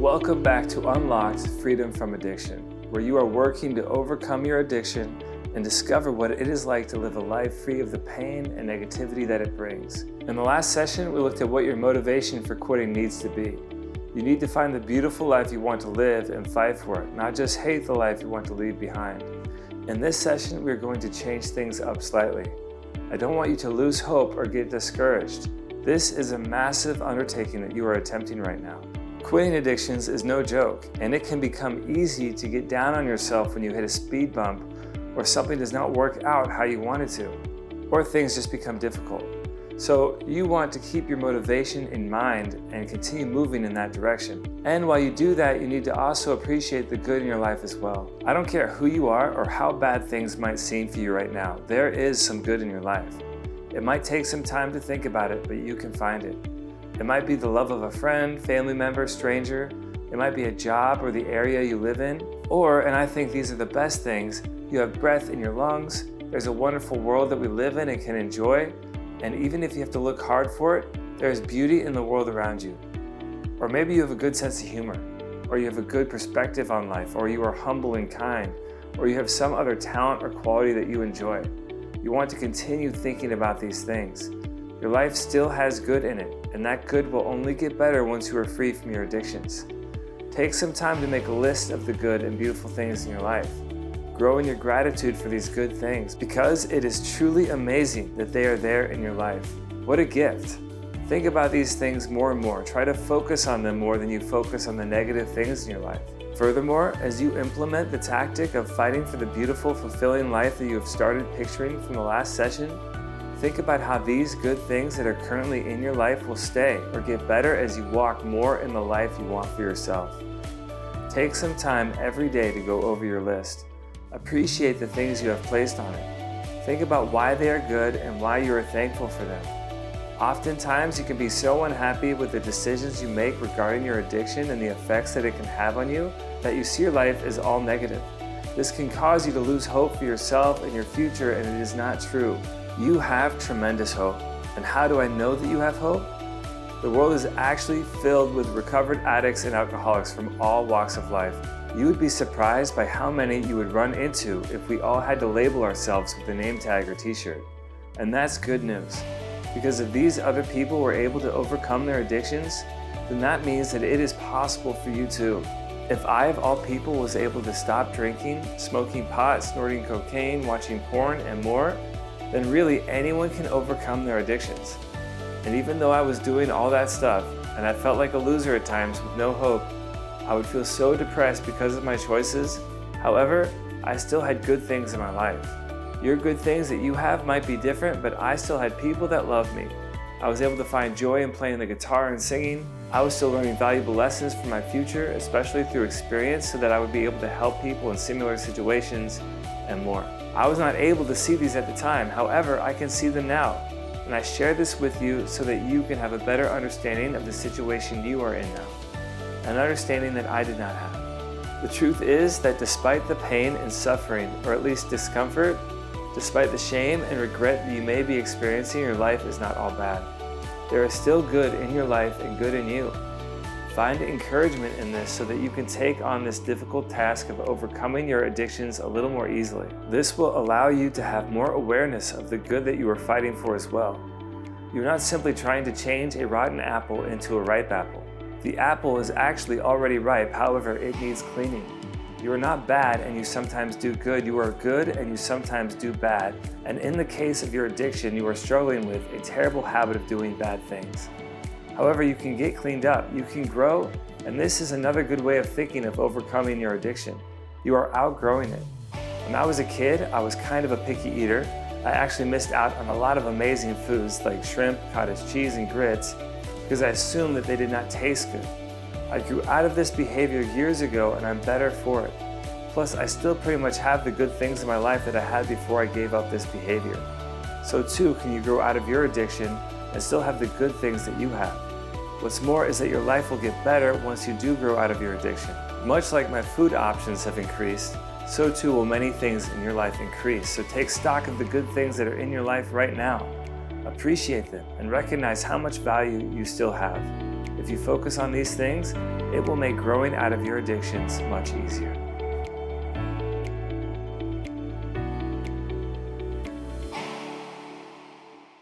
Welcome back to Unlocked Freedom from Addiction, where you are working to overcome your addiction and discover what it is like to live a life free of the pain and negativity that it brings. In the last session, we looked at what your motivation for quitting needs to be. You need to find the beautiful life you want to live and fight for it, not just hate the life you want to leave behind. In this session, we're going to change things up slightly. I don't want you to lose hope or get discouraged. This is a massive undertaking that you are attempting right now. Quitting addictions is no joke, and it can become easy to get down on yourself when you hit a speed bump or something does not work out how you want it to, or things just become difficult. So you want to keep your motivation in mind and continue moving in that direction. And while you do that, you need to also appreciate the good in your life as well. I don't care who you are or how bad things might seem for you right now, there is some good in your life. It might take some time to think about it, but you can find it. It might be the love of a friend, family member, stranger. It might be a job or the area you live in. Or, and I think these are the best things, you have breath in your lungs. There's a wonderful world that we live in and can enjoy. And even if you have to look hard for it, there's beauty in the world around you. Or maybe you have a good sense of humor, or you have a good perspective on life, or you are humble and kind, or you have some other talent or quality that you enjoy. You want to continue thinking about these things. Your life still has good in it, and that good will only get better once you are free from your addictions. Take some time to make a list of the good and beautiful things in your life. Grow in your gratitude for these good things, because it is truly amazing that they are there in your life. What a gift. Think about these things more and more. Try to focus on them more than you focus on the negative things in your life. Furthermore, as you implement the tactic of fighting for the beautiful, fulfilling life that you have started picturing from the last session, think about how these good things that are currently in your life will stay or get better as you walk more in the life you want for yourself. Take some time every day to go over your list. Appreciate the things you have placed on it. Think about why they are good and why you are thankful for them. Oftentimes, you can be so unhappy with the decisions you make regarding your addiction and the effects that it can have on you that you see your life as all negative. This can cause you to lose hope for yourself and your future, and it is not true. You have tremendous hope. And how do I know that you have hope? The world is actually filled with recovered addicts and alcoholics from all walks of life. You would be surprised by how many you would run into if we all had to label ourselves with a name tag or t-shirt. And that's good news. Because if these other people were able to overcome their addictions, then that means that it is possible for you too. If I, of all people, was able to stop drinking, smoking pot, snorting cocaine, watching porn, and more, then really anyone can overcome their addictions. And even though I was doing all that stuff, and I felt like a loser at times with no hope, I would feel so depressed because of my choices. However, I still had good things in my life. Your good things that you have might be different, but I still had people that loved me. I was able to find joy in playing the guitar and singing. I was still learning valuable lessons for my future, especially through experience, so that I would be able to help people in similar situations and more. I was not able to see these at the time. However, I can see them now. And I share this with you so that you can have a better understanding of the situation you are in now. An understanding that I did not have. The truth is that despite the pain and suffering, or at least discomfort, despite the shame and regret that you may be experiencing, your life is not all bad. There is still good in your life and good in you. Find encouragement in this so that you can take on this difficult task of overcoming your addictions a little more easily. This will allow you to have more awareness of the good that you are fighting for as well. You're not simply trying to change a rotten apple into a ripe apple. The apple is actually already ripe, however, it needs cleaning. You are not bad and you sometimes do good. You are good and you sometimes do bad. And in the case of your addiction, you are struggling with a terrible habit of doing bad things. However, you can get cleaned up, you can grow, and this is another good way of thinking of overcoming your addiction. You are outgrowing it. When I was a kid, I was kind of a picky eater. I actually missed out on a lot of amazing foods like shrimp, cottage cheese, and grits because I assumed that they did not taste good. I grew out of this behavior years ago and I'm better for it. Plus, I still pretty much have the good things in my life that I had before I gave up this behavior. So too can you grow out of your addiction and still have the good things that you have. What's more is that your life will get better once you do grow out of your addiction. Much like my food options have increased, so too will many things in your life increase. So take stock of the good things that are in your life right now. Appreciate them and recognize how much value you still have. If you focus on these things, it will make growing out of your addictions much easier.